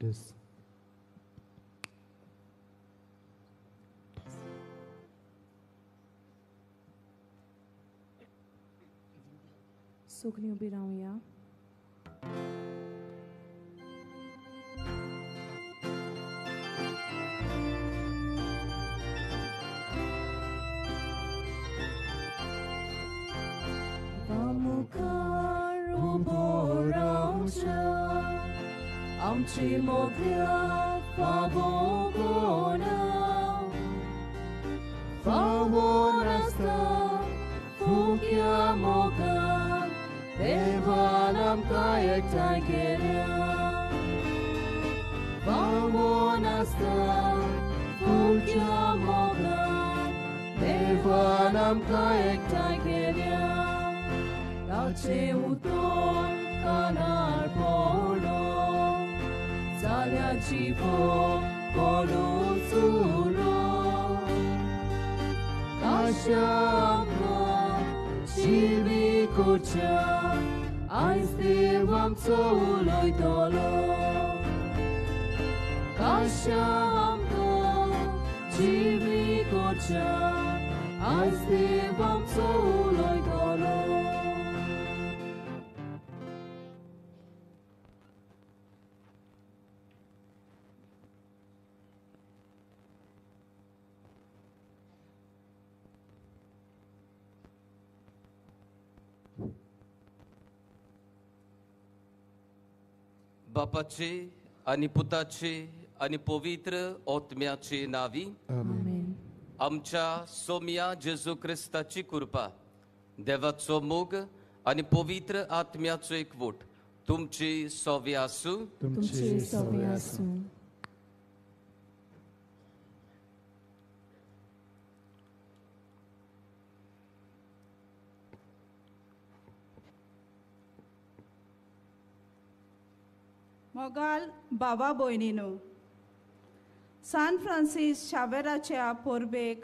Yes. सगळीं उबी रावया. मुखार उबो रावच्या आमची मोगऱ्या फावोगोना फावोर आसता फुक्या मोगान देवान आमकां एकठांय केल्या फावोर आसता फुक्या मोगान देवान आमकां एकठांय केल्या ताचे उतोर कानार पडो जाल्या जिवो पडून सुरो आशा आमकां जिवीकोच्या आयज देव आमचो उलयतलो आशा आमकां जिवीकोच्या आयज देव आमचो उलयतलो. बापाचे आणि पुताचे आणि पवित्र आत्म्याचे नावी आमेन. आमच्या सोम्या जेजू क्रिस्ताची कृपा देवाचो मोग आणि पवित्र आत्म्याचो एकवट तुमची सवे आसूं. तुमचे सवे आसूं. मोगाल बाबा भयणीनो, सान फ्रांसीस शावेराच्या परबेक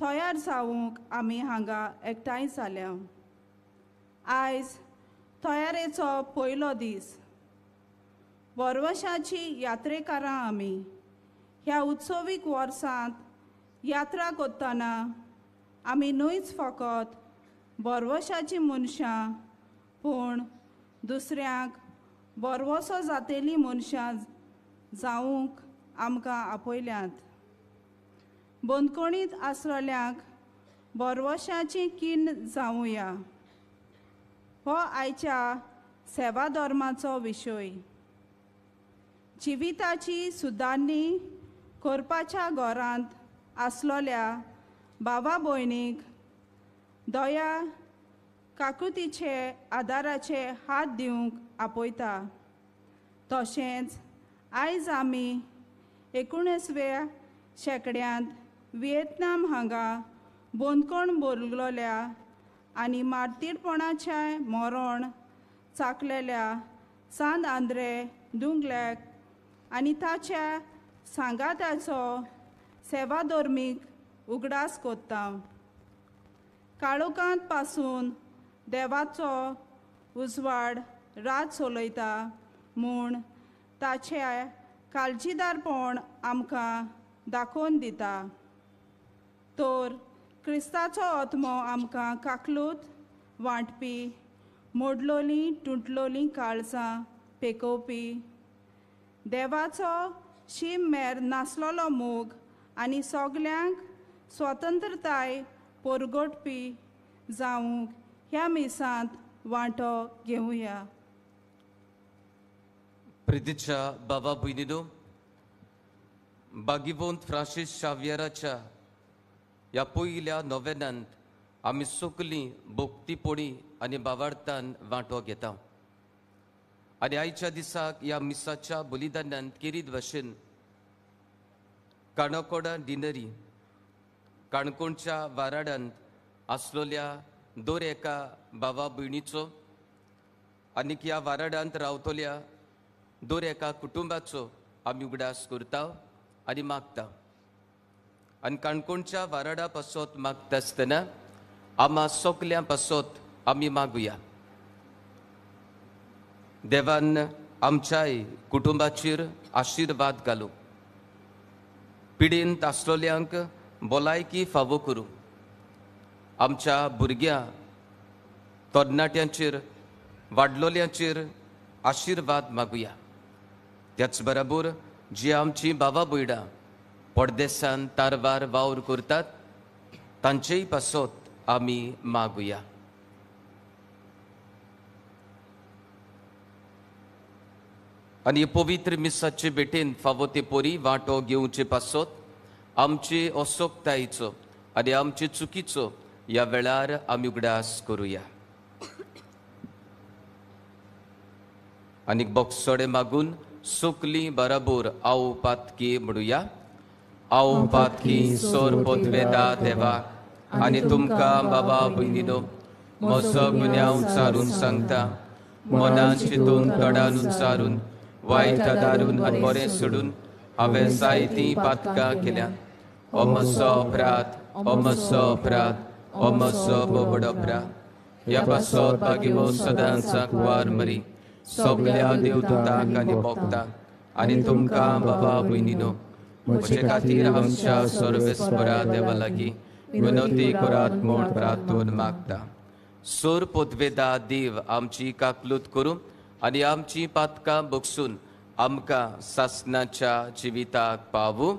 तयार जावंक आमी हांगा एकठांय जाल्या. आयज तयारेचो पयलो दीस. वर्वशाची यात्रेकारां आमी. ह्या उत्सवीक वर्सांत यात्रा करतना आमी न्हूच फकत बरवशाची मनशां पूण दुसऱ्यांक बरवसो जातेली मनशां जावंक आमकां आपयल्यांत. बंदखणींत आसलेल्यांक बरवशाची कीण जावुया हो आयच्या सेवा धर्माचो विशय. जिविताची सुदारणी करपाच्या घरांत आसलोल्या भावा भयणीक दया काकुतीचे आदाराचे हात दिवंक आपयता. तशेंच आयज आमी 19व्या शेंकड्यांत व्हिएतनाम हांगा बंदखण भोगलेल्या आनी मार्तीरपणाचें मरण चाखलेल्या सांत आंद्रे दुंगलॅक आनी ताच्या सांगात्याचो सेवाधर्मीक उगडास कोत्ता. काळोखांत पासून देवाचो उजवाड रात चलयता म्हूण ताचे काळजीदारपण आमकां दाखोवन दिता. तर क्रिस्ताचो आत्मो आमकां काकलूत वांटपी मोडलोलीं तुटलोलीं काळजां पेकोवपी देवाचो शीम मेर नासलोलो मोग आनी सगल्यांक स्वतंत्रताय परगटपी जावंक ह्या मिसांत वांटो घेवया. प्रितीच्या बाबा भयणीनो, भागिवंत फ्रांसीस शावेराच्या ह्या पयल्या नोवेनांत आमी सगलीं भोक्तीपणी आनी भावार्थान वांटो घेता. आनी आयच्या दिसाक ह्या मिसाच्या बलिदानांत किरीत भाशेन काणकोणा डिनरी काणकोणच्या वाराडांत आसलोल्या दर एका भावा भयणीचो आनीक ह्या वाराडांत रावतल्या दर एका कुटुंबाचो आमी उगडास करता आनी मागता. आनी काणकोणच्या वाराडा पासत मागता आसतना आम्हा सगल्यां पासत आमी मागुया. देवान आमच्याय कुटुंबाचेर आशीर्वाद घालूं. पिडींत आसलोल्यांक भलायकी फावो करूं. आमच्या भुरग्यां तरणाट्यांचेर वाडलोल्यांचेर आशीर्वाद मागुया. त्याच बरोबर जी आमची भावा भयणां परदेसान तारवार वावर करतात तांचेय पासत आमी मागुया. आनी पवित्र मिसाचे भेटेन फावो ते पोरी वांटो घेवचे पासत आमचे असोक्तायेचो आनी आमचे चुकीचो ह्या वेळार आमी उगडास करुया. आनीक बोगसोडे मागून सोकली बराबर आओ पातकी म्हणुया. आओ पातकी सोर पोतवेदा देवा आनी तुमकां बाबा भयणीनो म्हजो गुन्यांव चारून सांगता. मनान चिंतून तोंडान उच्चारून वायट दारून आनी बरें सोडून हांवें जायतीं पातकां केल्यां. हो म्हजो अपराध, हो म्हजो अपराध, हो म्हजो बोबड अपराध. ह्या पासत बागिवो सदांच वार मरी सगळ्या देवदूतांक आनी भक्तांक आनी तुमकां बाबा भयणीनो म्हजे खातीर आमच्या सर्वेस्परा देवा लागीं विनोती करात म्हूण प्रार्थून मागता. सोर पोतवेदा देव आमची काकलूत करूं आनी आमची पातकां बगसून आमकां सासणाच्या जिविताक पावूं.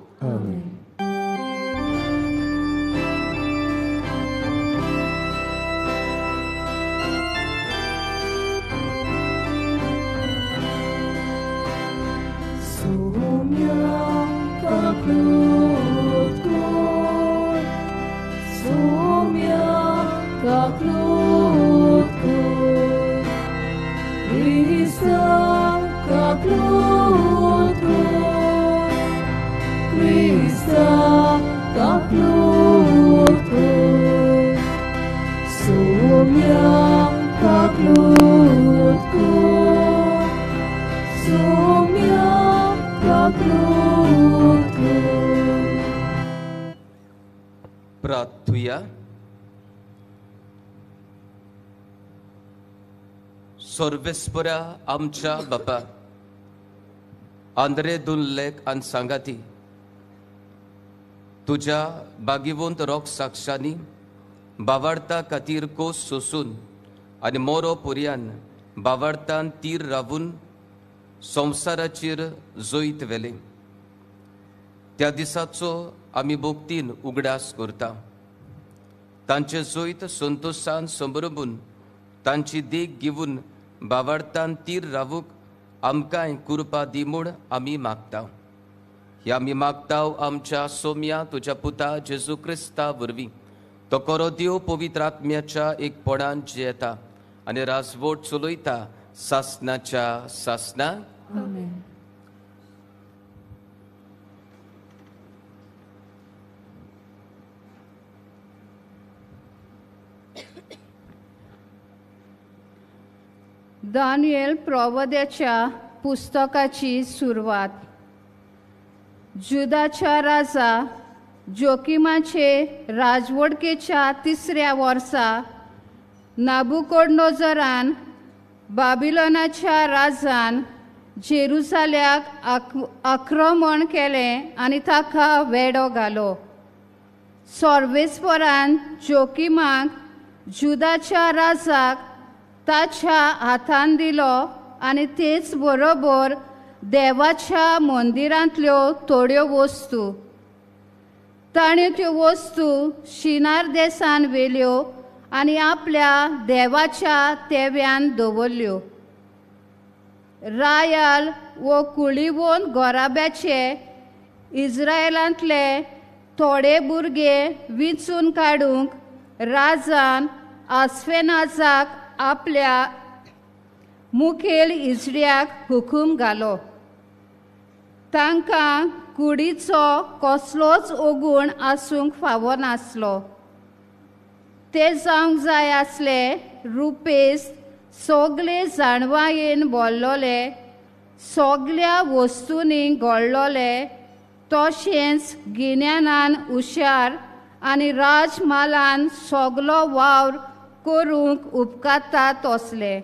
प्रार्थुया. सर्वेस्परा आमच्या बापा आंद्रे दुल्लेक आनी सांगाती तुज्या बागिवंत रोग साक्षांनी बावार्ता खातीर कोस सोसून आनी मोरो पर्यान बावार्तान तीर रावून संवसाराचेर जोईत वेले. त्या दिसाचो आमी भोगतीन उगडास करता. तांचे जोईत संतोशान समरबून तांची देख घेवन बावार्तान तीर रावूंक आमकांय कृपा दी म्हूण आमी मागता. हे आमी मागताव आमच्या सोम्या तुज्या पुता जेजू क्रिस्ता वरवीं. तो कोरो देव पवित्र आत्म्याच्या एकपणान जियेता आनी राजवट चलयता सासणाच्या सासणा. आमेन. दानिएल प्रवद्याच्या पुस्तकाची सुरवात. जुदाच्या राजा जोकिमाचे राजवडकेच्या 3ऱ्या वर्सा नाबुकोडनोजरान बाबिलोनाच्या राजान जेरुसाल्याक आक्रमण केलें आनी ताका वेडो घालो. सर्वेस्परान जोकिमाक जुदाच्या राजाक ताच्या हातान दिलो आनी तेच बरोबर देवाच्या मंदिरांतल्यो थोड्यो वस्तू. ताणें त्यो वस्तू शिनार देसान व्हेल्यो आनी आपल्या देवाच्या तेव्यान दवरल्यो. रायाल वो कुळिवोन गोराब्याचे इस्रायेलांतले थोडे भुरगे विंचून काडूंक राजान आस्फेनाजाक आपल्या मुखेल इजड्याक हुकूम घालो. तांकां कुडीचो कसलोच ओगूण आसूंक फावो नासलो. ते जावंक जाय आसले रुपेस सगळे जाणवायेन भरलोले, सगळ्या वस्तूंनी घडलोले, तशेंच गिन्यानान हुशार आनी राजमालान सगलो वावर करूंक उपकारता तसले.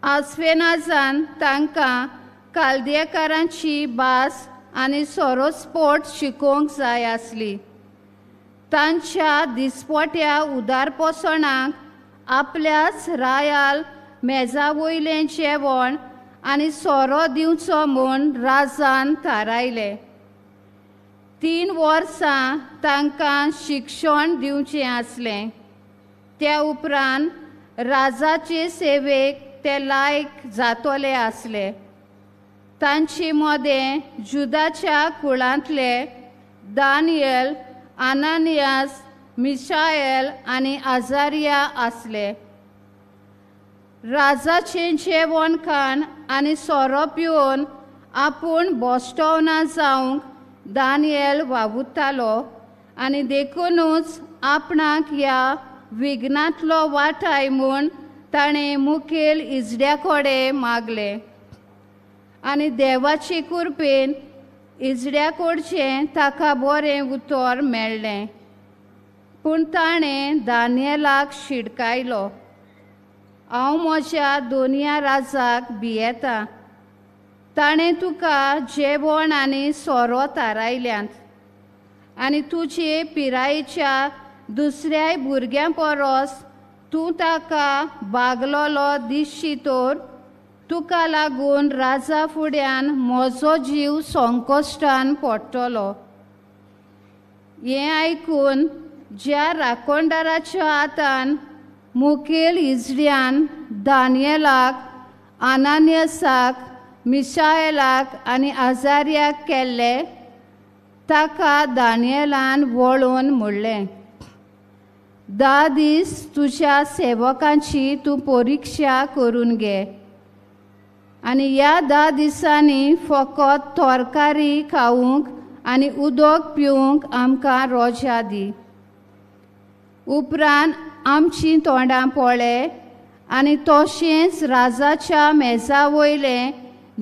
आस्वेनाजान तांकां काल्देकारांची भास आनी सोरोस्पोट शिकोवंक जाय आसली. तांच्या दिसपोट्या उदारपोसणाक आपल्याच रायाल मेजा वयलें जेवण आनी सोरो दिवचो म्हूण राजान थारायलें. 3 वर्सां तांकां शिक्षण दिवचें आसलें. त्या उपरांत राजाचे सेवेक ते लायक जातोले आसले. तांचे मोदें जुदाच्या कुळांतले दानियल, आनानियास, मिशाएल आनी आजारिया आसले. राजाचें जेवण खाण आनी सोरो पिवन आपूण बोश्टोवना जावंक दानियल वावुरतालो आनी देखूनच आपणाक ह्या विघ्नांतलो वाटाय म्हूण ताणें मुखेल इजड्या कोडे मागले. आनी देवाचे कृपेन इजड्या कडचें ताका बरें उतर मेळ्ळें. पूण ताणें दानियेलाक शिडकायलो, हांव म्हज्या दोनया राजाक भियेतां. ताणें तुका जेवण आनी सोरो थारायल्यांत आनी तुजे पिरायेच्या दुसऱ्याय भुरग्यां परस तूं ताका भागलोलो दिसशी तर तुका लागून राजा फुड्यान म्हजो जीव संकश्टान पडटलो. हें आयकून ज्या राखणदाराच्या हातान मुखेल इजड्यान दानियेलाक, आनानियासाक, मिशाएलाक आनी आजारियाक केल्ले, ताका दानियेलान वळून म्हणलें, 10 दीस तुज्या सेवकांची तूं परिक्षा करून घे आनी ह्या 10 दिसांनी फकत तरकारी खावंक आनी उदक पिवंक आमकां रोजा दी. उपरांत आमचीं तोंडां पळय आनी तशेंच राजाच्या मेजा वयलें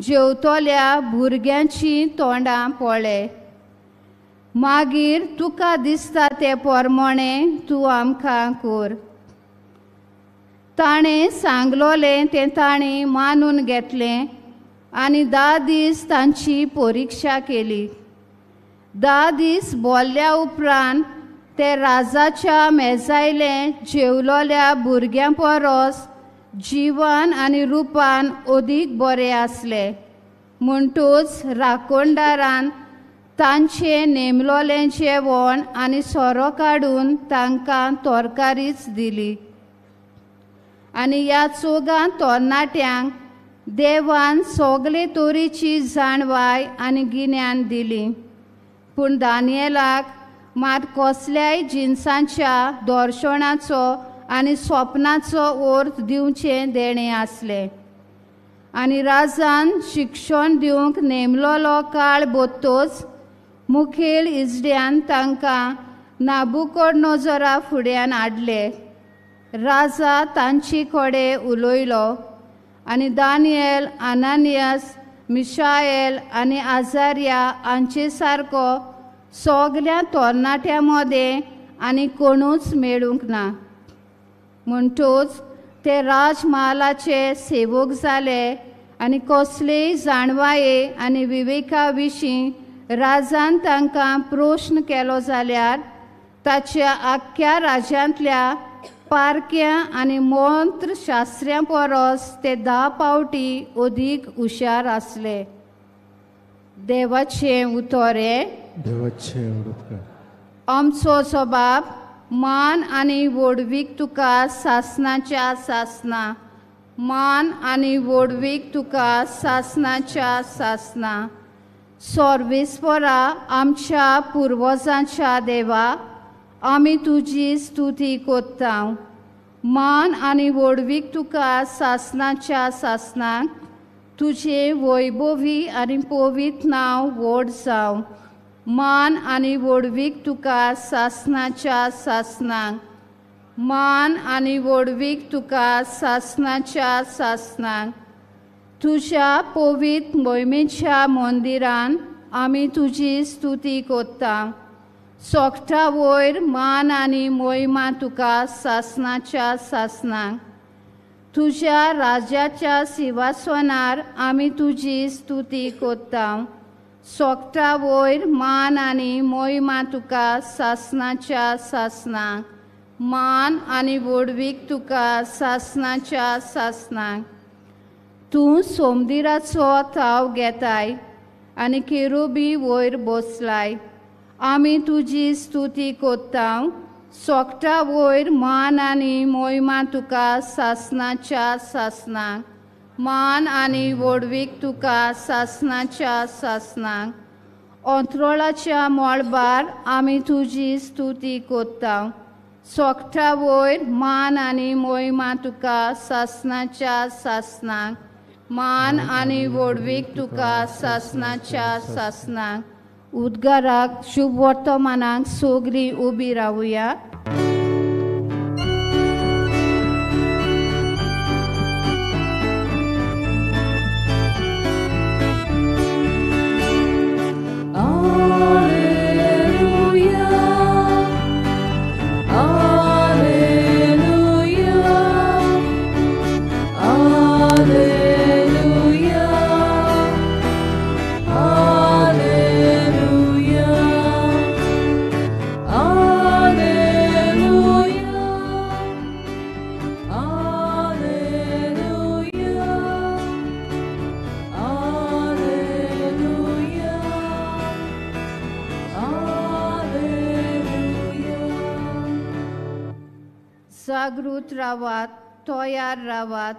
जेवतल्या भुरग्यांचीं तोंडां पळय. मागीर तुका दिसता ते प्रमाणें तूं आमकां कर. ताणें सांगलोलें तें ताणीं मानून घेतलें आनी 10 दीस तांची परिक्षा केली. 10 दीस भोल्ल्या उपरांत ते राजाच्या मेजायले जेवलोल्या भुरग्यां परस जिवान आनी रुपान अदीक बरे आसले. म्हणटूच राखणदारान तांचें नेमलोलें जेवण आनी सोरो काडून तांकां तरकारीच दिली. आनी ह्या 4 तरणाट्यांक देवान सगले तोरेची जाणवाय आनी गिन्यान दिली. पूण दानियेलाक मात कसल्याय जिन्सांच्या दर्शनाचो आनी स्वप्नाचो अर्थ दिवचें देणें आसलें. आनी राजान शिक्षण दिवंक नेमलोलो काळ बोत्तोच मुखेल इजड्यान तांकां नाबुकदनेझरा फुड्यान हाडले. राजा तांचे कडेन उलयलो आनी दानियल, आनानियास, मिशाएल आनी आजारिया हांचे सारको सगल्या तरणाट्यां मदें आनी कोणूच मेळूंक ना. म्हणटूच ते राजमहालाचे सेवक जाले आनी कसलेय जाणवाये आनी विवेका विशीं राजान तांकां प्रश्न केलो जाल्यार ताच्या आख्या राज्यांतल्या पारक्या आनी मंत्रशास्त्र्यां परस ते 10 पावटी अदीक हुशार आसले. देवाचें उतोरें. आमचो सबाब मान आनी व्हडवीक तुका सासनाच्या सासना. मान आनी व्हडवीक तुका सासनाच्या सासना. सर्वेस्परा आमच्या पुर्वजांच्या देवा, आमी तुजी स्तुती कोत्ता. मान आनी व्हडवीक तुका सासनाच्या सासनाक. तुजें वैभवी आनी पवित्र नांव व्हड जावं. मान आनी व्हडवीक तुका सासनाच्या सासनाक. मान आनी व्हडवीक तुका सासनाच्या सासनाक. तुज्या पवित्र मोहिमेच्या मंदिरान आमी तुजी स्तुती कोत्ता. सोगटा वयर मान आनी मोहिमा तुका सासनाच्या सासनाक. तुझ्या राज्याच्या सिंहासनार आमी तुजी स्तुती कोत्ता. सोगटा वयर मान आनी मोहिमा तुका सासनाच्या सासनाक. मान आनी वडवीक तुका सासनाच्या सासनाक. तूं सोमदिराचो ताव घेताय आनी केरुबी वयर बसलाय. आमी तुजी स्तुती कोत्ता. सोगटा वयर मान आनी मोहिमा तुका सासनाच्या सासनाक. मान आनी वडवीक तुका सासनाच्या सासनाक. अंतरोळाच्या मळबार आमी तुजी स्तुती कोत्ता. सोगटा वयर मान आनी मोहिमा तुका सासनाच्या सासनाक. मान आनी वडवीक तुका सासनाच्या सासनाक. उद्गाराक शुभ वर्तमानाक सोगरी उबी रावुया. जागृत रावात, तयार रावात.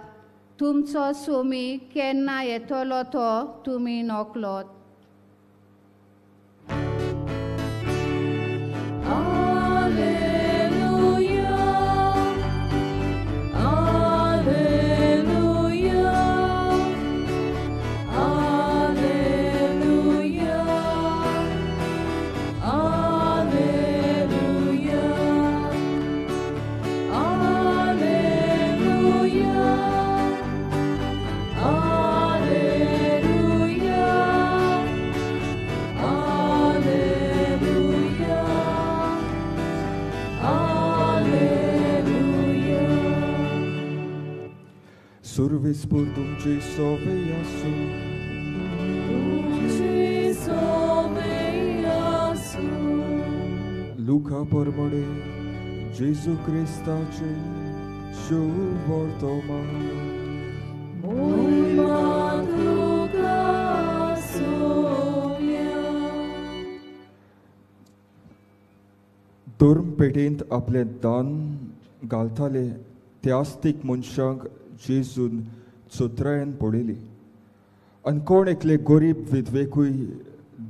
तुमचो सोमी केन्ना येतलो तो तुमी नोकलोत. Survis por तुमची सोवे आसूं. तुमची सोवे आसूं. लुका परमणे जेजू क्रिस्ताचे शुभ वर्तमान. मोहिमा तुका सोव्या. धर्म पेटेंत आपले दान घालताले त्या आस्तीक मनशांक जेजून चोत्रायन पडयली. आनी कोण एकले गरीब विधवेकूय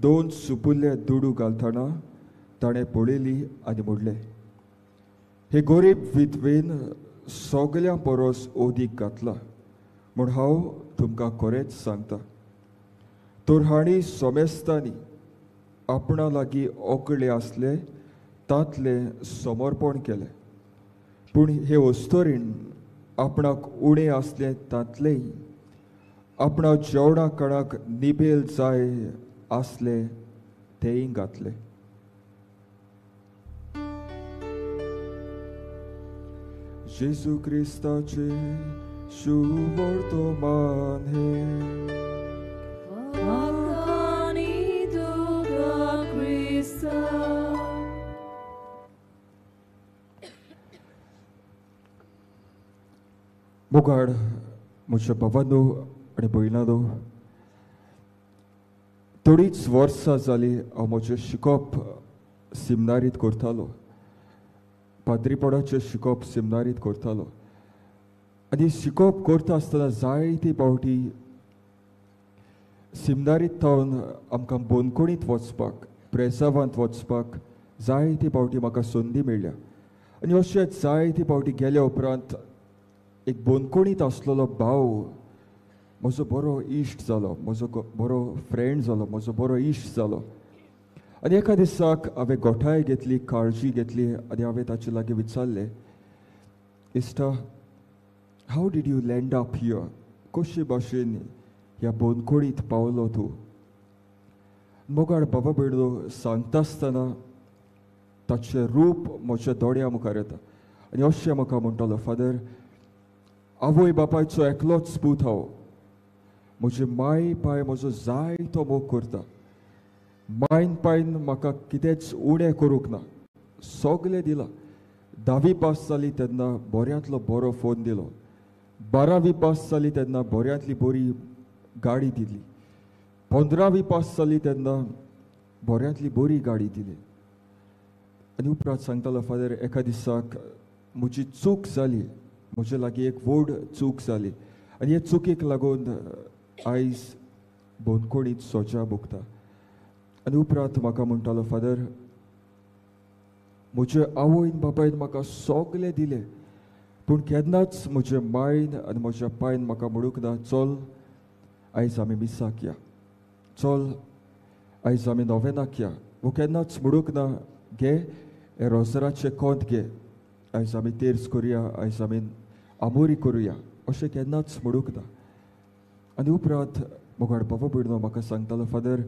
2 सुपुल्ले दुडू घालतना ताणें पळयली आनी म्हणलें, हे गरीब विधवेन सगल्या परस ओदीक घातला म्हूण हांव तुमकां खरेंच सांगता. तर हांणी सोमेस्तांनी आपणा लागीं ओकळे आसले तातले समर्पण केलें. पूण हे वस्तोरीण आपणाक उणे आसले तातलेय आपणा जेवणा काळाक निबेल जाय आसले तेय घातले. जेजू क्रिस्ताचे शुभ वर्तमान हे. वाकानी तुका क्रिस्ता. मुगाड म्हज्या बाबांनो आनी भयणांनो, थोडीच वर्सां जालीं हांव म्हजें शिकप सिमनारीत करतालो. पाद्रीपणाचें शिकप सिमनारीत करतालो. आनी शिकप करता आसतना जायती पावटी सिमनारीत थावन आमकां बोनकोणींत वचपाक, प्रेसावांत वचपाक जायती पावटी म्हाका संदी मेळ्ळ्या. आनी अशेंच जायती पावटी गेल्या उपरांत एक बोनकोणींत आसलेलो भाव म्हजो बरो इश्ट जालो, म्हजो बरो फ्रेंड जालो, म्हजो बरो इश्ट जालो. आनी एका दिसाक हांवें गोठाय घेतली, काळजी घेतली आनी हांवें ताचे लागीं विचारलें, इश्टा, how did you land up here? कशे भाशेन ह्या बोनकोणींत पावलो तूं? मोगाड बाबा भयणो सांगता आसतना ताचें रूप म्हज्या दोळ्या मुखार येता. आनी अशें म्हाका म्हणटालो, फादर, आवय बापायचो एकलोच पूत हांव. म्हजे माय पाय म्हजो जायतो मोग करता. मायन पायन म्हाका कितेंच उणें करूंक ना. सगलें दिलां. 10वी पास जाली तेन्ना बऱ्यांतलो बरो फोन दिलो. 12वी पास जाली तेन्ना बऱ्यांतली बरी गाडी दिली. 15वी पास जाली तेन्ना बऱ्यांतली बरी गाडी दिली. आनी उपरांत सांगतालो फादर एका दिसाक म्हजी चूक जाली. म्हजे लागीं एक व्हड चूक जाली आनी हे चुकीक लागून आयज बोनकोणीत सोजा भोगता. आनी उपरांत म्हाका म्हणटालो फादर म्हजे आवयन बापायन म्हाका सगलें दिलें पूण केन्नाच म्हजे मायन आनी म्हज्या पायन म्हाका म्हणूंक ना चल आयज आमी मिसाक या, चल आयज आमी नोवेनाक या. वो केन्नाच म्हणूंक ना घे हे रोजराचे कोंत घे, आयज आमी तेर्स करुया, आयज आमी आमोरी करुया, अशें केन्नाच म्हणूंक ना. आनी उपरांत मोगाड बाबा बिडनो म्हाका सांगतालो फादर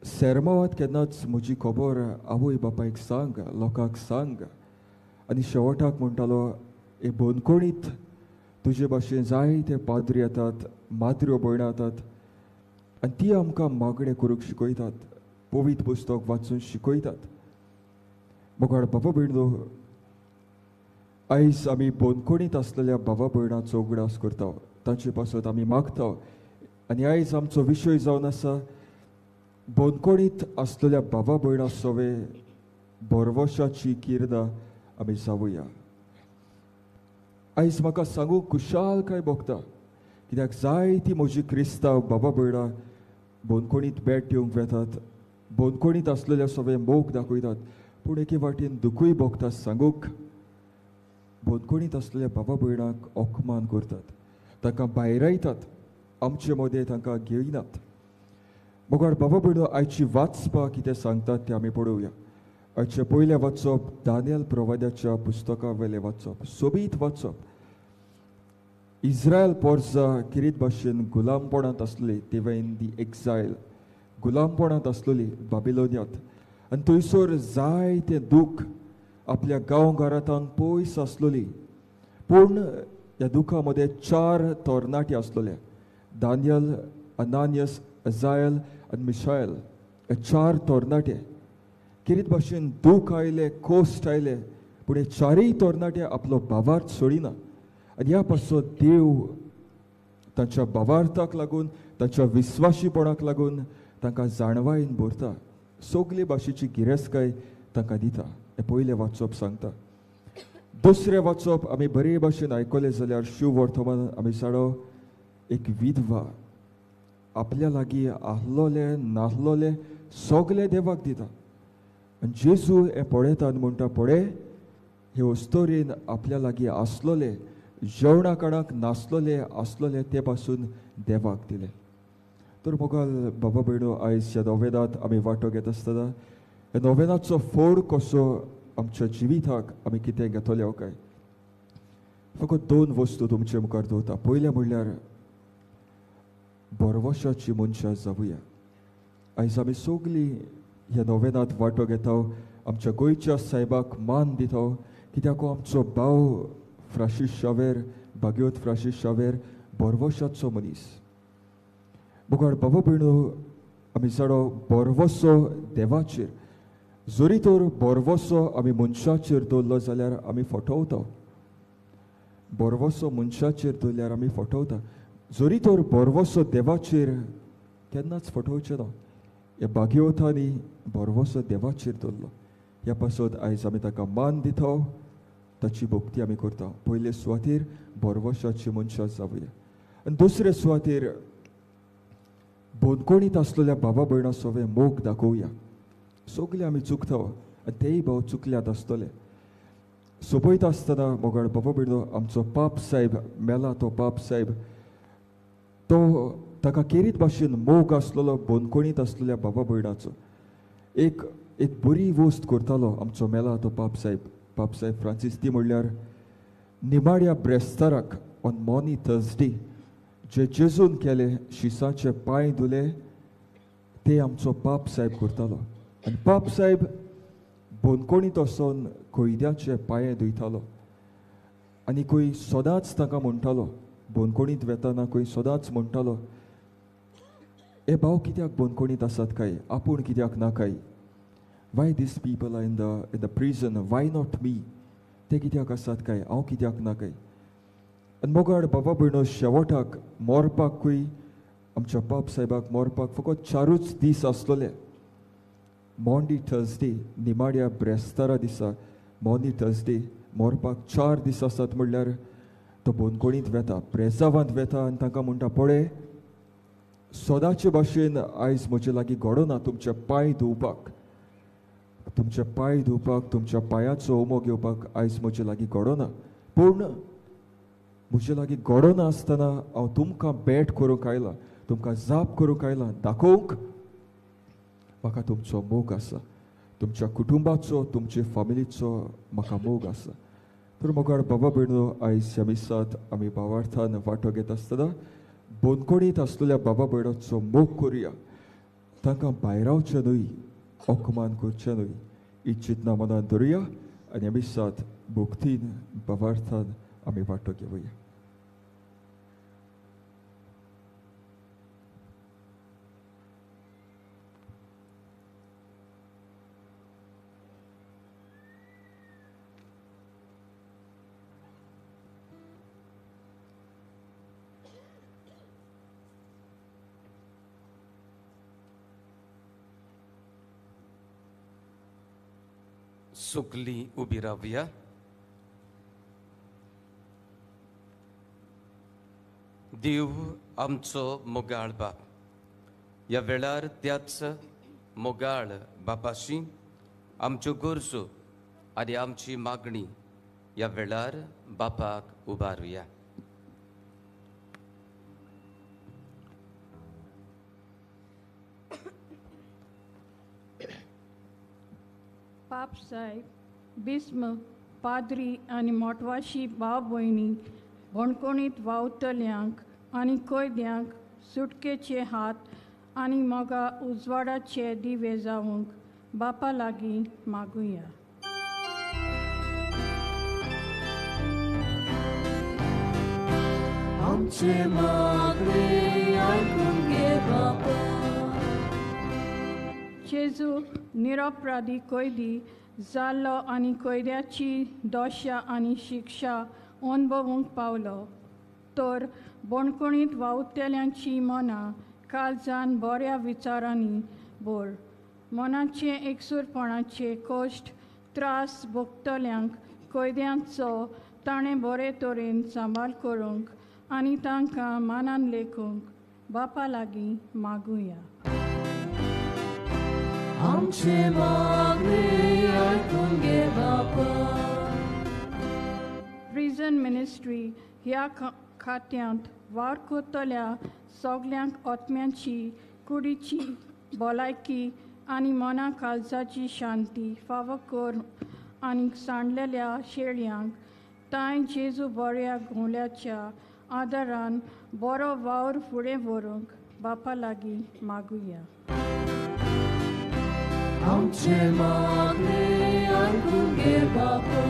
सेरमावात केन्नाच म्हजी खबर आवय बापायक सांग, लोकांक सांग. आनी शेवटाक म्हणटालो हे बोनकोणीत तुजे भाशेन जायते पाद्री येतात, माद्र्यो भयणां येतात आनी ती आमकां मागणें करूंक शिकयतात, पवित्र पुस्तक वाचून शिकयतात. मोगाड बाबा बिडनो आयज आमी बोनकोणीत आसलेल्या बाबा भयणांचो उगडास करता, तांचे पासत आमी मागता. आनी आयज आमचो विशय जावन आसा बोनकोणीत आसलेल्या बाबा भयणां सोवे बोरवोशाची किर्दां आमी जावुया. आयज म्हाका सांगूंक खुशालकाय भोगता कित्याक जायतीं म्हजी क्रिस्तांव बाबा भयणां बोनकोणीत भेट दिवंक वेतात, बोनकोणीत आसलेल्या सोवे मोग दाखयतात. पूण एके वाटेन दुखूय भोगता सांगूक बोनकोणीत आसलेल्या बाबा भयणांक ओकमान करतात, तांकां भायरायतात, आमचे मदें तांकां घेयनात. मोगाड बाबा भयणो आयची वाचपां कितें सांगतात तें आमी पळोवया. आयचें पयलें वाचप दानियल प्रवाद्याच्या पुस्तका वेलें वाचप, सोबीत वाचप. इस्रायल पोरसां किरीत भाशेन गुलामपणांत आसली, तेवा इन दी एक्झायल गुलामपणांत आसलेली बाबिलोनियांत. आनी थंयसर जायतें दूख आपल्या गांवघरांतांक पयस आसलेली. पूण ह्या दुखा मदें 4 तरणाटे आसलेले, दानियल, अनानियस, अजायल आनी मिशायल. हे 4 तरणाटे किरीत भाशेन दूख आयले, कोस्ट आयले, पूण हे 4य तरणाटे आपलो भावार्थ सोडिना. आनी ह्या पासत देव तांच्या भावार्थाक लागून, तांच्या विस्वाशीपणाक लागून तांकां जाणवायेन भरता, सगले भाशेची गिरेस्तकाय तांकां दिता. हें पयलें वाचप सांगता. दुसरें वाचप आमी बरे भाशेन आयकलें जाल्यार शुभ वर्तमान आमी साडो एक विधवा आपल्या लागीं आहलोले नाहलोले सगले देवाक दिता. आनी जेजू हें पळयता आनी म्हणटा पळय हे वस्तोरेन आपल्या लागीं आसलोले, जेवणा काणाक नासलोले आसलोले ते पासून देवाक दिले. तर मोगाल बाबा भयणो आयज ह्या नोवेनांत आमी वांटो घेत आसतना ह्या नोवेनाचो फोड कसो आमच्या जिविताक आमी कितें घेतले काय. फकत 2 वस्तू तुमचे मुखार दवरता. पयलें म्हणल्यार बोरवोशाची मनशां जावुया. आयज आमी सगलीं ह्या नोवेनांत वांटो घेता, आमच्या गोंयच्या सायबाक मान दिता कित्याक हो आमचो भाव फ्रांसीस शावेर, भाग्योत फ्रांसीस शावेर बोरवोशाचो मनीस. मोगाड बाबा भयणो आमी जाणो बोरवोसो देवाचेर, जरी तर बोरवोसो आमी मनशाचेर दवरलो जाल्यार आमी फटवता. बोरवोसो मनशाचेर दवरल्यार आमी फटवता. जरी तर बोरवोसो देवाचेर केन्नाच फटोवचें ना. हे भाग्योतांनी बोरवोसो देवाचेर दवरलो. ह्या पासत आयज आमी ताका मान दिता, ताची भक्ती आमी करता. पयले सुवातेर बोरवोशाची मनशां जावुया. आनी दुसरे सुवातेर बोनकोणीत आसलेल्या बाबा भयणां सोवे मोग दाखोवया. सगले आमी चुकता आनी तेय भाव चुकल्यात आसतले. सोपयता आसतना मोगाळ बाबा भयणो आमचो पाप साहेब मेला, तो पाप साहेब तो ताका केरीत भाशेन मोग आसलेलो बोनकोणीत आसलेल्या बाबा भयणाचो. एक बरी वस्त करतालो आमचो मेला तो पाप साहेब फ्रांसीस. ती म्हणल्यार निमाड्या ब्रेस्ताराक ऑन मॉनी थर्सडे जे जेजून केले, शिसाचे पांय धुले, ते आमचो पाप साहेब करतालो. आनी पाप साहेब बोनकोणीत वचोन कोयद्याचे पांये धुयतालो. आनी खंय सदांच ताका म्हणटालो, बोनकोणींत वेताना खंय सदांच म्हणटालो, हे भाव कित्याक बोनकोणींत आसात काय, आपूण कित्याक ना काय, Y these people are in the prison, why not me, ते कित्याक आसात काय, हांव कित्याक ना काय. आनी मोगाड बाबा भयणो, शेवटाक मोरपाक खंय आमच्या बाब साहेबाक मोरपाक फकत 4 दीस आसलोले. मॉन्डी थर्सडे, निमाड्या ब्रेस्तारा दिसा मॉन्डी थर्सडे मोरपाक 4 दीस आसात. म्हणल्यार तो बोनकोणींत वेता, प्रेसावांत वेता आनी तांकां म्हणटा, पळय सदांचे भाशेन आयज म्हजे लागीं घोडो ना तुमचे पांय धुवपाक, तुमचे पांय धुवपाक, तुमच्या पांयाचो उमो घेवपाक आयज म्हजे लागीं घोडो ना. पूण म्हजे लागीं घोडो ना आसतना हांव तुमकां भेट करूंक आयलां, तुमकां जाप करूंक आयलां, दाखोवंक म्हाका तुमचो मोग आसा, तुमच्या कुटुंबाचो, तुमचे फॅमिलीचो म्हाका मोग आसा. तर मोगाड बाबा भयणो, आयज ह्या मिसांत आमी भावार्थान वांटो घेत आसतना बोनकोणींत आसलेल्या बाबा भयणोचो मोग करुया. तांकां भायर रावचें न्हय, ओकमान करचें न्हय, ही चिंतना मनांत धरुया आनी ह्या मिसांत भोक्तीन भावार्थान आमी वांटो घेवया. सुकली उबी रावया. देव आमचो मोगाळ बाप, ह्या वेळार त्याच मोगाळ बापाशी आमच्यो गरजो आनी आमची मागणी ह्या वेळार बापाक उबारुया. बाप साहेब, बिस्म, पाद्री आनी मोटवाशी भाव भयणी बोणकोणींत वावतल्यांक आनी कोयद्यांक सुटकेचे हात आनी मोगा उजवाडाचे दिवे जावंक बापा लागीं मागुया. आमचे मागणे आयकून घे बापा. जेजू निरपराधी कोयदी जाल्लो आनी कोयद्याची दोशा आनी शिक्षा अणभवूंक पावलो, तर बोणकोणींत वावुरतेल्यांची मनां काळजान बऱ्या विचारांनी भर. मनाचे एकसूरपणाचे कश्ट त्रास भोगतल्यांक कोयद्यांचो ताणें बरे तरेन सांबाळ करूंक आनी तांकां मानान लेखूंक बापा लागीं मागुया. आमचे मागणे आयकून घे बापा. प्रिजन मिनिस्ट्री ह्या खात्यांत वावर करतल्या सगल्यांक आत्म्यांची कुडीची भलायकी आनी मना काळजाची शांती फावो कर आनी सांडलेल्या शेळयांक तांय जेजू बऱ्या घोवल्याच्या आदारान बरो वावर फुडें व्हरूंक बापा लागीं मागुया. आमचे मागणे आयकून घे बापा.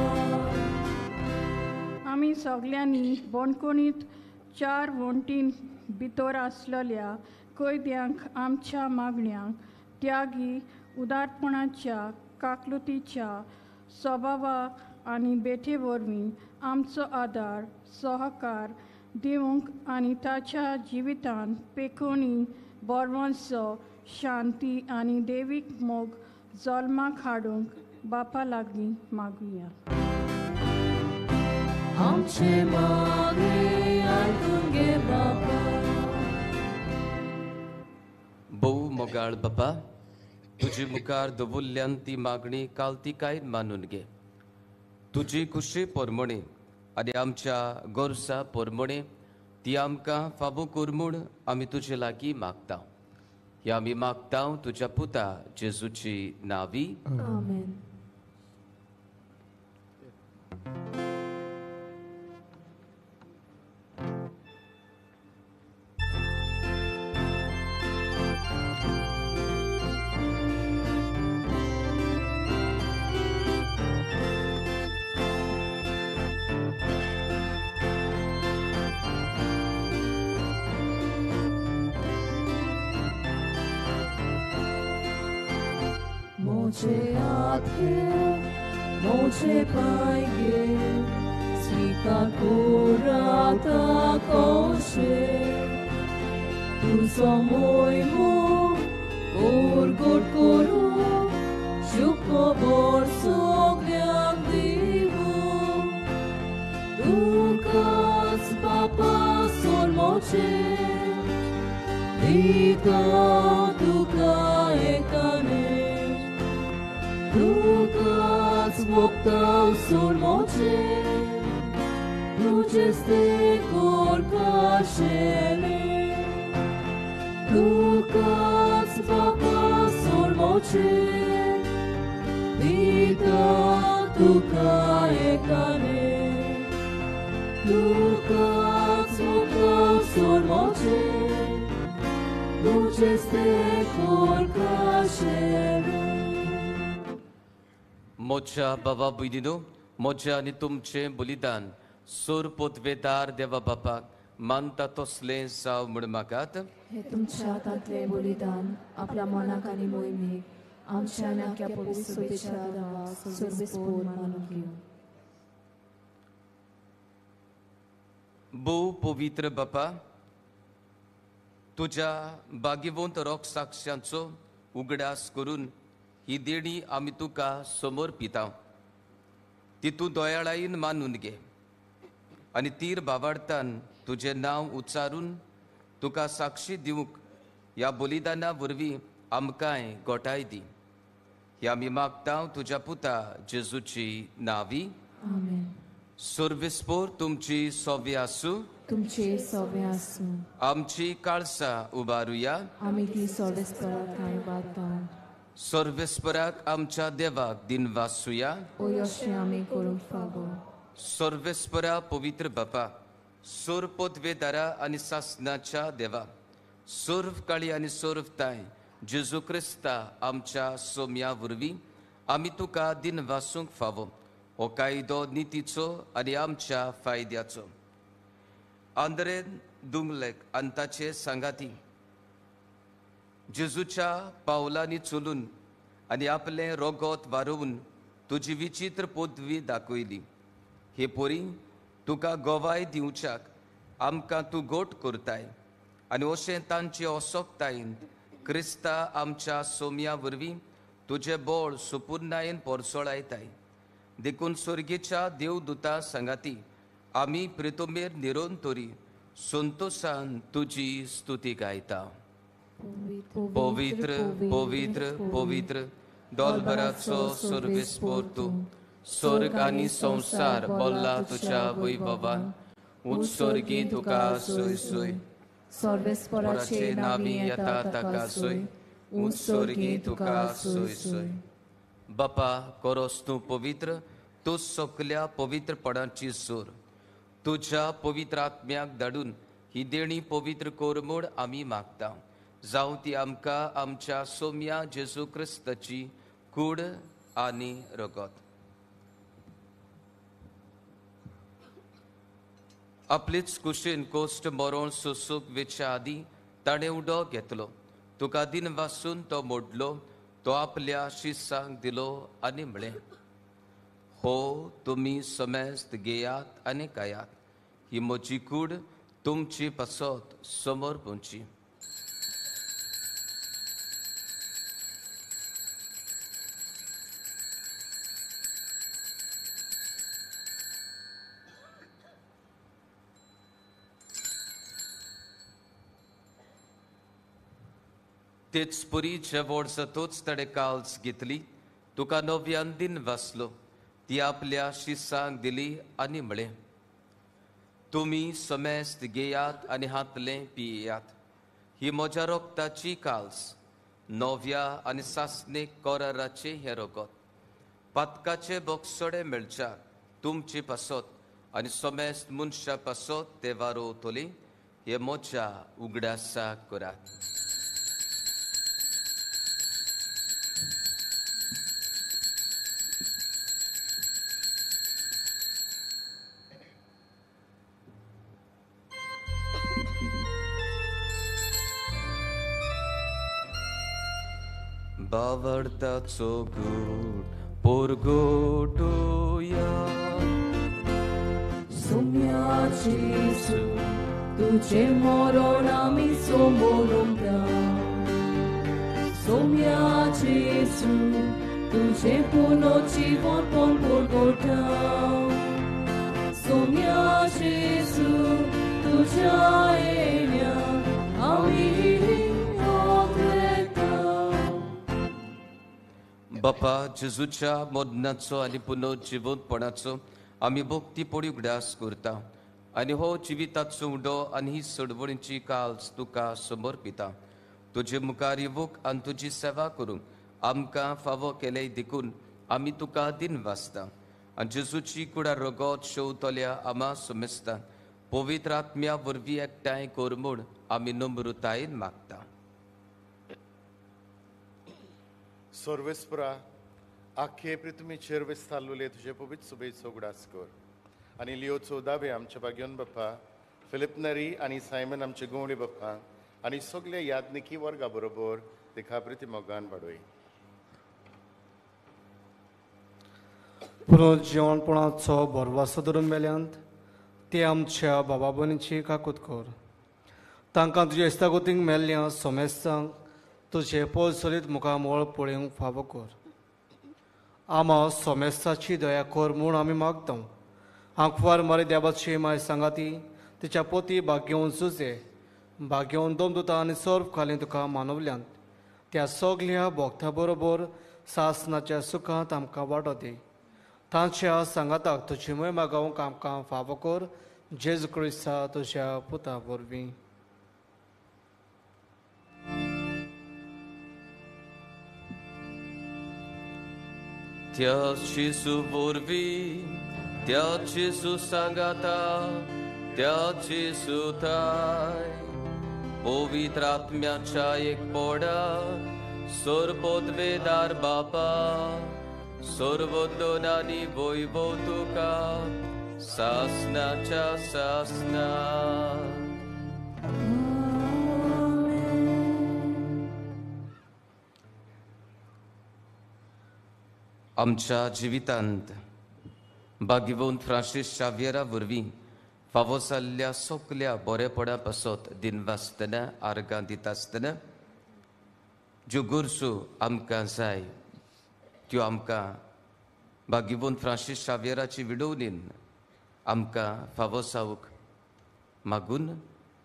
आमी सगल्यांनी बोणकोणींत 4 वण्टीं भितर आसलेल्या कोयद्यांक आमच्या मागण्यांक त्यागी उदारपणाच्या काकलुतीच्या स्वभावा आनी बेठे वरवीं आमचो आदार सहकार दिवंक आनी ताच्या जिवितांत पेखोनी बरवंसो शांती आनी देवीक मोग जल्माक हाडूंक बापा लागीं मागुया. आमचे मागणे आयकून घे बापा. भोव मोगाळ बापा, तुजी मुखार दवरल्यान ती मागणी कालतिकाय मानून घे. तुजी कुशी पोरमणे आनी आमच्या गोरसा पोरमणे ती आमकां फावो कर म्हूण आमी तुजे लागीं मागता. हे आमी मागता तुज्या पुता जेजूची नावी. आमेन. मोचे आखे मोचे पायगे स्वीकार कोराता कोशे तू समोय मो orgod koro shukmo borsoglyam divu dukas papa sol moche Dita duka ekane dukas mokta sol moche Duceste korka shele Dukas papa sol moche Dita duka ekane Dukas mokta sol moche Duceste korka shele मोच्या बाबा बुदिनो मोच्या आणि तुमचे बलिदान सोर पोतवेदार देवा बापाक मानता तसले जाव म्हण मागात हे तुमच्या हातांतले बलिदान आपल्या मनाक आनी मोहिमेक आमच्या नाक्या पवित्रतेच्या दावा सुरबेस्पोर मानून घेऊ भोव पवित्र बापा तुझ्या बागीवंत रोग साक्षांचो उगडास करून ही देणी आमी तुका समोर पिता ती तूं दोयाळायेन मानून घे आनी तीर बाबाडतान तुझे नांव उच्चारून तुका साक्षी दिवंक ह्या बलिदाना वरवीं आमकांय गोठाय दी ही आमी मागता तुज्या पुता जेजूची नांवी आमेन सर्वेस्पोर तुमची सोवी आसूं तुमचे सोबे आसूं आमची काळसां उबारुया आमी ती सर्वेस्पराक कांय वाटावन सर्वेस्पराक आमच्या देवाक दिन वासुया ओ यशे आमी करूंक फावो सर्वेस्परा पवित्र बापा सोर पोतवेदारा आनी सासनाच्या देवा सोर्व काळी आनी सोर्व ताय जेजू क्रिस्ता आमच्या सोम्या वरवीं आमी तुका दिन वासूंक फावो हो कायदो नितीचो आनी आमच्या फायद्याचो आंद्रेन दुंगलेक अंताचे सांगाती जेजूच्या पावलांनी चलून आनी आपले रोगोत वारोवन तुजी विचित्र पदवी दाखयली हे पोरी तुका गोवाय दिवच्याक आमकां तूं गोट करताय आनी अशें तांचे ओसोकतायेन क्रिस्ता आमच्या सोम्या वरवीं तुजे बोळ सुपुर्णायेन पोरसोळायताय देखून स्वर्गेच्या देवदूता सांगाती आमी प्रितोमेर निरोंतोरी संतोषान तुजी स्तुती गायता पवित्र पवित्र पवित्र दोलबराचो सर्वेस्पोर तूं स्वर्ग आनी संसार बोल्ला तुज्या वैभवान उत्सर्गी तुका सोय सोय सर्वेस्पराचे नावी येता ताका सोय उत्सर्गी तुका सोय सोय बापा कोरोस तूं पवित्र तूं सगल्या पवित्रपणाची सोर तुज्या पवित्र आत्म्याक धाडून ही देणी पवित्र कोर म्हूण आमी मागता जावं ती आमकां आमच्या सोम्या जेजू क्रिस्ताची कूड आनी रगत आपलीच कुशीन कोश्ट मरोण सोसूक वेच्या आदी ताणें उडो घेतलो तुका दिन वासून तो मोडलो तो आपल्या शिसांक दिलो आनी म्हळें हो तुमी समेस्त घेयात आनी खायात ही म्हजी कूड तुमची पासत समोर पोंची तेच पुरी जेवोड तोच तडे काल्स घेतली तुका नव्यान दिन वाचलो ती आपल्या शिसांक दिली आनी म्हळें तुमी समेस्त घेयात आनी हातले पियेयात ही म्हज्या रोगताची काल्स नव्या आनी सासणेक कोराराचे हे रगत पातकाचे बोगसोडे मेळच्याक तुमची पासत आनी समेस्त मनशा पासत ते वारोवतली हे म्हज्या उगडासाक करात बावडताचो गूड पोरगोटोया. सोम्याचे येसू तुझे मरण आमी समोरूंक ना. सोम्याचे येसू तुझे पुनर्जीवन पण पोरगोटा. सोम्याचे येसू तुझ्या येण्याक आमी बापा जेजूच्या मोदनाचो आनी पुनर्जीवनपणाचो आमी भोक्ती पडी उगडास करता आनी हो जिविताचो उडो आनी ही सडवणीची काल्स तुका समर्पिता. तुजे मुखार येवूंक आनी तुजी सेवा करूंक आमकां फावो केले देखून आमी तुका दिन वाचता. आनी जेजूची कुडा रगत शेवतल्या आमा सुमेस्ता पवित्र आत्म्या वरवीं एकठांय कर म्हूण आमी नम्रतायेन मागता. सर्वेस्परा आख्खे पृथ्वीचेर विस्तारलेले तुझे पवित्र सुबेचो उगडास कर आनी लिओ 14 आमचे बाग्योन बाप्पा, फिलिप नरी आनी सायमन आमचे गवळी बाप्पा आनी सगळे यादनिकी वर्गा बरोबर देखा प्रिती मोगान वाडोय. पुनर्जीवनपणाचो भरवासो धरून मेल्यांत ते आमच्या बाबा भयणीची काकूत कर. तांकां तुज्या इस्तागोतीक मेल्ल्या सोमेस्तांक तुजे पोलसोलीत मुखामोळ पळोवंक फावो कर. आमा सोमेस्ताची दया कर म्हूण आमी मागता. आंकवार मारी देवाची माय सांगाती तिच्या पोती भाग्यवन झुजे भाग्यवन दोमदुता आनी सर्व खाली तुका मानवल्यांत त्या सगल्या भोगत्या बरोबर सासनाच्या सुखांत आमकां वांटो दी. तांच्या सांगाताक तुजी महिमा गावूंक आमकां फावो कर. जेजू क्रिस्ता तुज्या पुता वरवीं. त्याच जेजू वरवीं, त्याच जेजू सांगाता, त्याच जेजू थाय पवित्र आत्म्याच्या एकपडा सर्वोद्वेदार बापा सर्वोद्दोनानी वैभव तुका सासनाच्या सासना. आमच्या जिवितांत भाग्यवंत फ्रांसीस शावियरा वरवीं फावो जाल्ल्या सगल्या बरेपणा पासत दिन वाचतना आर्गां दिता आसतना ज्यो गरजो आमकां जाय त्यो आमकां भाग्यवंत फ्रांसीस शावियराची विडोवणीन आमकां फावो जावंक मागून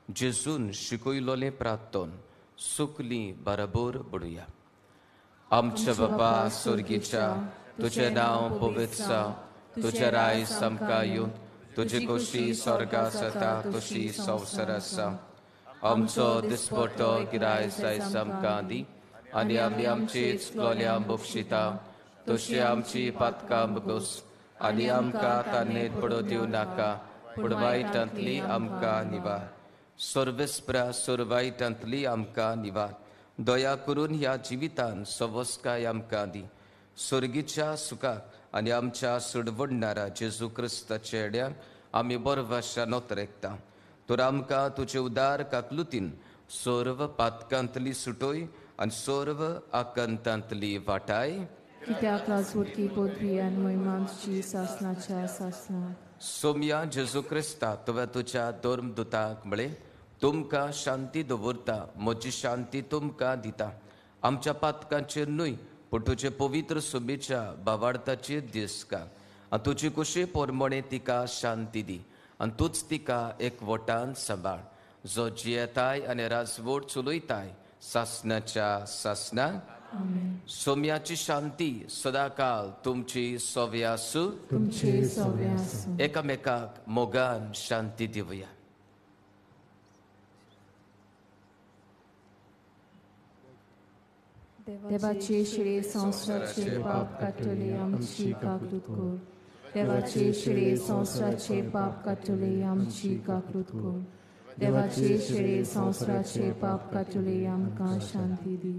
जेजून शिकयलोलें प्रार्थन सगलीं बरोबर बडुया. आमच्या बापा स्वर्गीच्या तुझें नांव पवित्र जावं, तुजें रायज आमकां येवन तुजी खोशी स्वर्गांत जाता तशी संवसारांत जावं. आमचो दिसपट्टो गिराय आयज आमकां दी आनी आमी आमची चुकलोल्यां बक्षिता तशी आमची पातकां बगोस आनी आमकां तान्नेत पडो दिवं नाका पूण वायटांतली आमकां निवार. सर्वेस्परा वायटांतली आमकां निवार. दया करून ह्या जिवितान सवस्काय आमकां दी. स्वर्गीच्या सुखाक आनी आमच्या सुडवडणारा जेजू क्रिस्ताच्या येड्याक आमी बरवाशान रेखता. तर आमकां तुजे उदार काकलुतीन सर्व पातकांतली सुटोय आनी सर्व आकंतांतली वाटाय कित्याक राजवटी पदवी आनी महिमांची सासनाच्या सासना. सोम्या जेजू क्रिस्ता तुवें तुज्या धर्मदुतांक म्हळें तुमकां शांती दवरता, म्हजी शांती तुमकां दिता. आमच्या पातकांचेर न्हय पूण तुजे पवित्र सुबेच्या भावार्थाचेर दिसका आनी तुजी कुशी पोरमणे तिका शांती दी आनी तूच तिका एकवटान सांबाळ. जो जियेताय आनी राजवट चलयताय सासनाच्या सासना. सोम्याची शांती सदाकाळ तुमची सव्य आसूं. एकामेकाक मोगान शांती दिवया. देवाचे शिळे संवसाराचे पाप काटले आमची काकूत कर. देवाचे शिळे संवसाराचे पाप काटले आमची काकूत कर. देवाचे शिळे संवसाराचे पाप काटले आमकां शांती दी.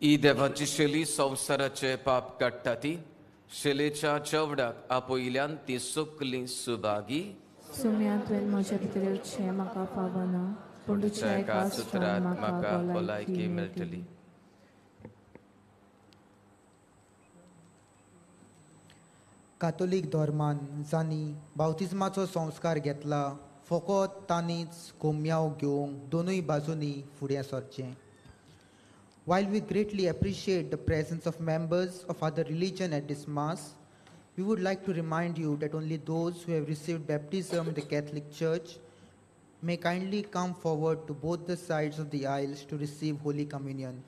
ही देवाची शेली संवसाराचे पाप काडटा ती शेलेच्या चवडाक आपयल्यान ती सुकली सुभागी सुम्यांत तुवें म्हज्या भितर येवचें म्हाका फावना पूण तुज्या एका सुत्रांत म्हाका भलायकी मेळटली. कातोलीक धर्मान जांणी बावतिजमाचो संस्कार घेतला फकत तांणीच कोम्याव घेवंक दोनूय बाजूंनी फुडें सरचें. While we greatly appreciate the presence of members of other religion at this Mass, we would like to remind you that only those who have received baptism in the Catholic Church may kindly come forward to both the sides of the aisles to receive Holy Communion.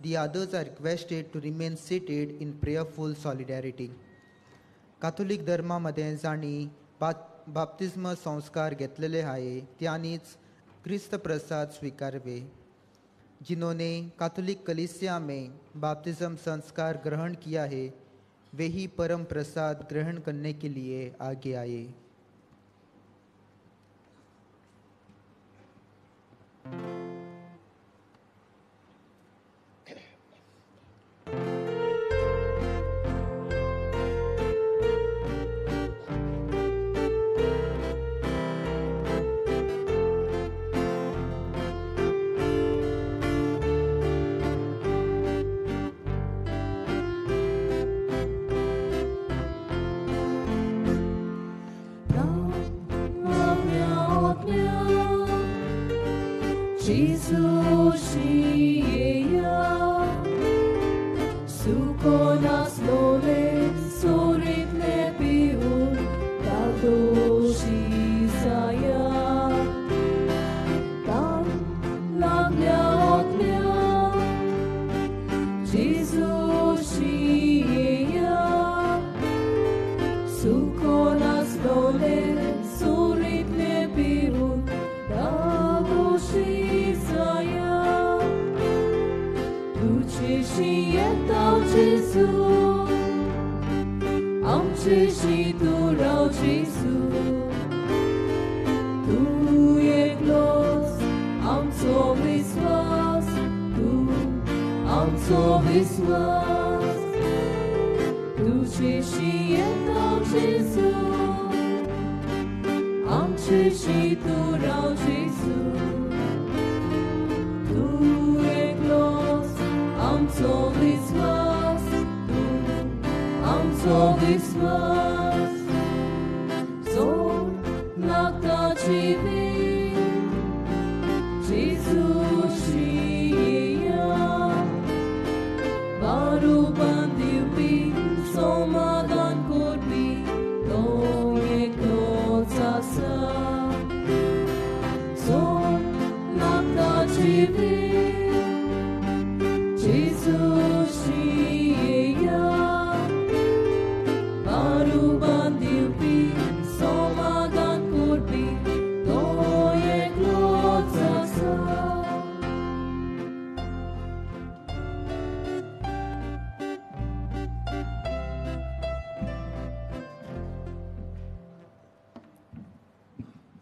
The others are requested to remain seated in prayerful solidarity. Catholic धर्मामध्ये जाणी बाप्तिस्म संस्कार घेतलेले आहे त्यांनीच क्रिस्त प्रसाद स्वीकारवे. जिन्होंने Catholic कलीसिया में बाप्तिज्म संस्कार ग्रहण किया है वे ही परम प्रसाद ग्रहण करने के लिए आगे आए.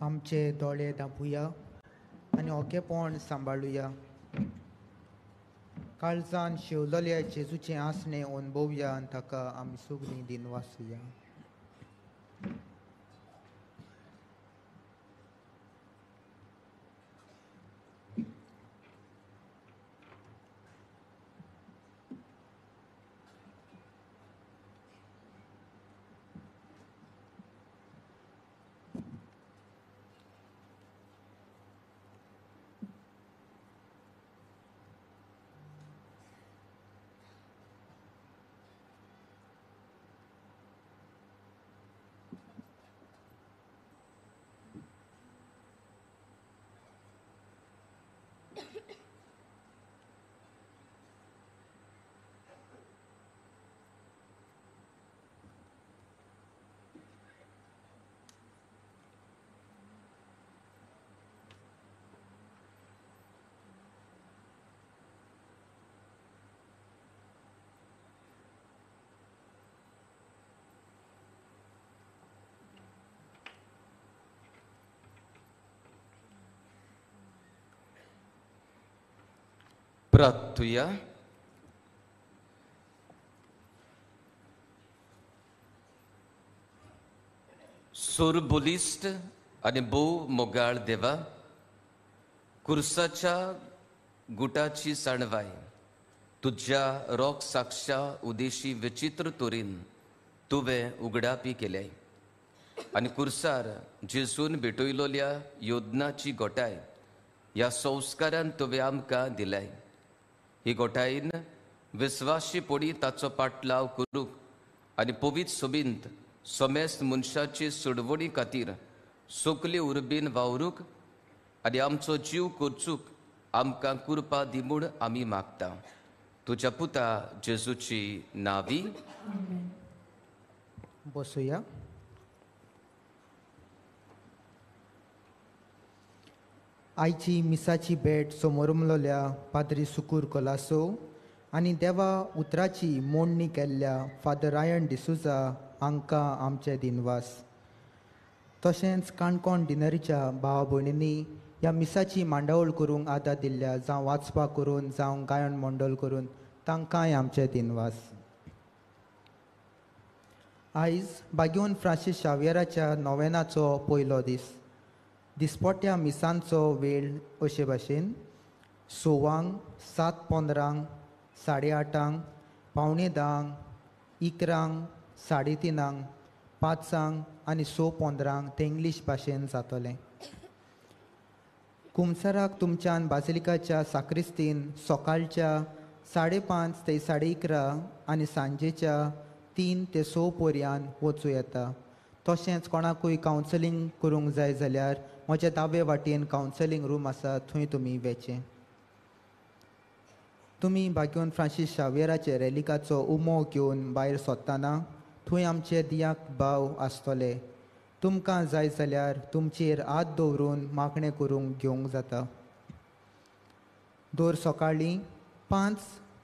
आमचे दोळे धांपुया आनी ओकेपण सांबाळुया. काळजान शेवलोल्या जेजूचें आसणें अनुभवया आनी ताका आमी सगळीं दिनवासुया. प्रार्थुया. सोर बोलिस्ट आणि भोव मोगाळ देवा, कुर्साच्या गुटाची साणवाय तुझ्या रोख साक्षा उदेशी विचित्र तोरीन तुवें उगडापी केल्याय आणि कुर्सार जेजून भेटयलोल्या योजनाची गोटाय ह्या संस्कारान तुवें आमकां दिल्याय. ही गोटायन विस्वाशी पोडी ताचो पाटलाव करूंक आनी पवित्र सोबींत सोमेस्त मनशाचे सोडवणी खातीर सोकले उर्बेन वावरूंक आनी आमचो जीव करचूक आमकां कृपा दी म्हूण आमी मागता. तुज्या पुता जेजूची नावी. बसूया. आयची मिसाची भेट समोरुमलोल्या पाद्री सुकूर कोलासो आनी देवा उतराची मोडणी केल्ल्या फादर रायन डिसुजा हांकां आमचे दिनवास. तशेंच काणकोण डिनरीच्या भावा भयणींनी ह्या मिसाची मांडावळ करूंक आदार दिल्ल्या, जावं वाचपाक करून जावं गायन मंडळ करून, तांकांय आमचे दिनवास. आयज बागीवन फ्रांसीस शावियराच्या नोवेनाचो पयलो दीस. दिसपट्ट्या मिसांचो वेळ अशे भाशेन 6 7:15, 8:30, 9:45, 11, 3:30, 5 आनी 6:15 ते इंग्लीश भाशेन जातलें. कुमसाराक तुमच्यान बासिलिकाच्या साक्रिस्तीन सकाळच्या 5:30 ते 11:30 आनी सांजेच्या 3 ते 6 पर्यान वचूं येता. तशेंच कोणाकूय कावन्सलिंग करूंक जाय जाल्यार म्हज्या दावे वाटेन कावन्सलिंग रूम आसा, थंय तुमी वेचें. तुमी बागीवन फ्रांसीस शावियराचे रॅलिकाचो उमो घेवन भायर सरतना थंय आमचे दियाक भाव आसतले. तुमकां जाय जाल्यार तुमचेर हात दवरून मागणें करूंक घेवंक जाता. दर सकाळीं 5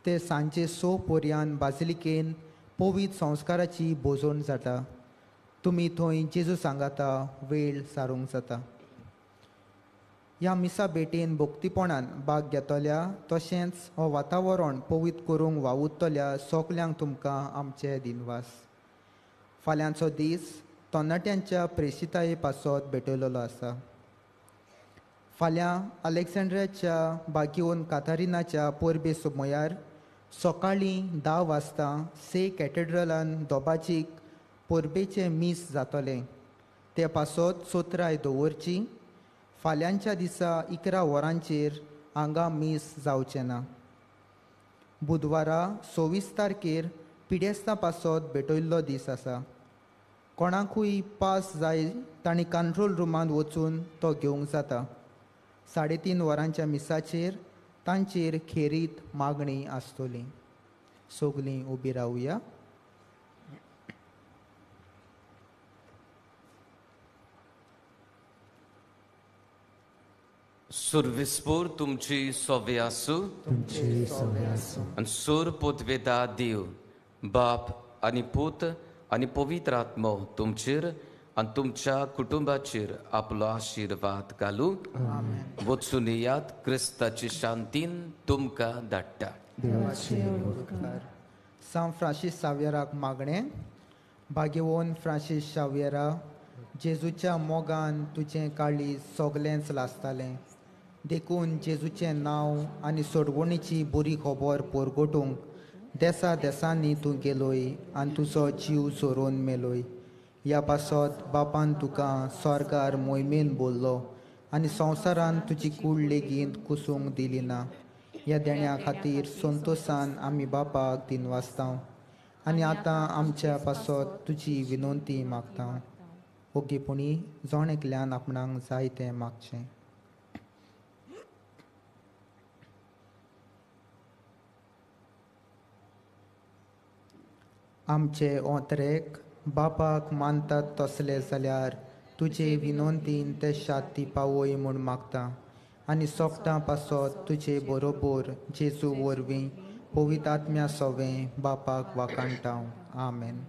ते सांजे 6 पर्यान बासिलिकेन पवित्र संस्काराची बोजवण जाता. तुमी थंय जेजू सांगाता वेळ सारूंक जाता. ह्या मिसा भेटेन भक्तीपणान भाग घेतल्या तशेंच हो वातावरण पवित्र करूंक वावुरतल्या सगल्यांक तुमकां आमचे दिनवास. फाल्यांचो दीस तरणाट्यांच्या प्रेसिताये पासत भेटयलेलो आसा. फाल्यां अलेक्झांड्रियाच्या बागीवन कातारिनाच्या परबे सुमयार सकाळीं 10 वाजता से कॅथेड्रलान दोबाचीक परबेचें मीस जातलें. ते पासत सोत्राय दवरची. फाल्यांच्या दिसा 11 वरांचेर हांगा मीस जावचें ना. बुधवारा 26 तारखेर पिडेस्तां पासत भेटयल्लो दीस आसा. कोणाकूय पास जाय तांणी कंट्रोल रुमांत वचून तो घेवंक जाता. 3:30 वरांच्या मिसाचेर तांचेर खेरीत मागणी आसतली. सगलीं उबी रावया. सुरविस्पोर तुमची सोवे आसूं आनी सोर पोतवेदा देव बाप आनी पूत आनी पवित्र आत्मो तुमचेर आनी तुमच्या कुटुंबाचेर आपलो आशिर्वाद घालूं. वचून येयात. क्रिस्ताची शांतीन तुमकां धाडटा. सांव फ्रांसीस शावियराक मागणें. भाग्यवन फ्रांसीस शावियरा, जेजूच्या मोगान तुजें काळीज सगलेंच लासतालें. देखून जेजूचें नांव आनी सोडवणीची बरी खबर परगटूंक देसा देसांनी तूं गेलोय आनी तुजो जीव सोरोवन मेलोय. ह्या पासत बापान तुका स्वर्गार मोहिमेन बोल्लो आनी संवसारान तुजी कूड लेगीत कुसूंक दिली ना. ह्या देण्या खातीर संतोशान आमी बापाक दिनवासता आनी आतां आमच्या पासत तुजी विनंती मागता. ओगेपणी जोण एकल्यान आपणाक जाय तें मागचें. आमचे ओंतरेक बापाक मानतात तसले जाल्यार तुजे विनंतीन ते शांती पावय म्हूण मागता आनी सोपटां पासत तुजे बरोबर जेजू वरवीं पवित्र आत्म्या सोवें बापाक वाकाणटा. आमेन.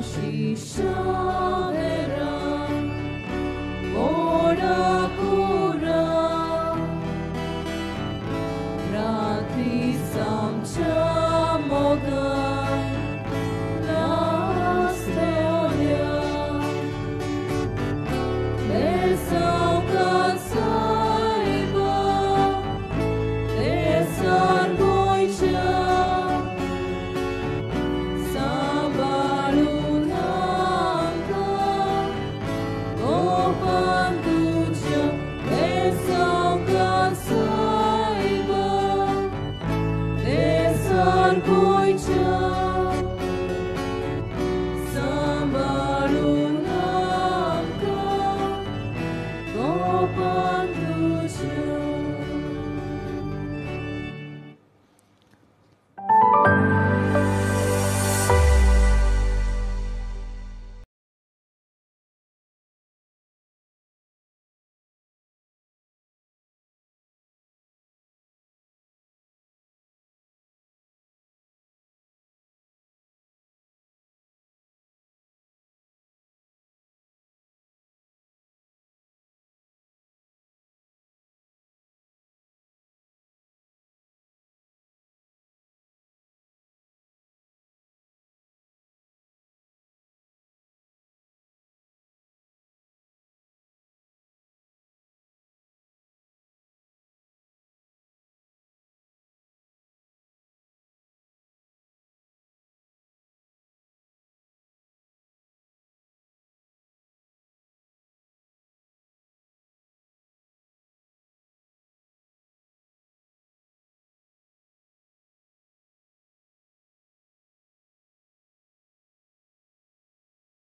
शिशावेरा ओडाकुरा रात्री सामच्या मोगान नास्तेल्या Desauca saiba Desar goicha Sabalunanka Opanducha Desauca saiba Desar goicha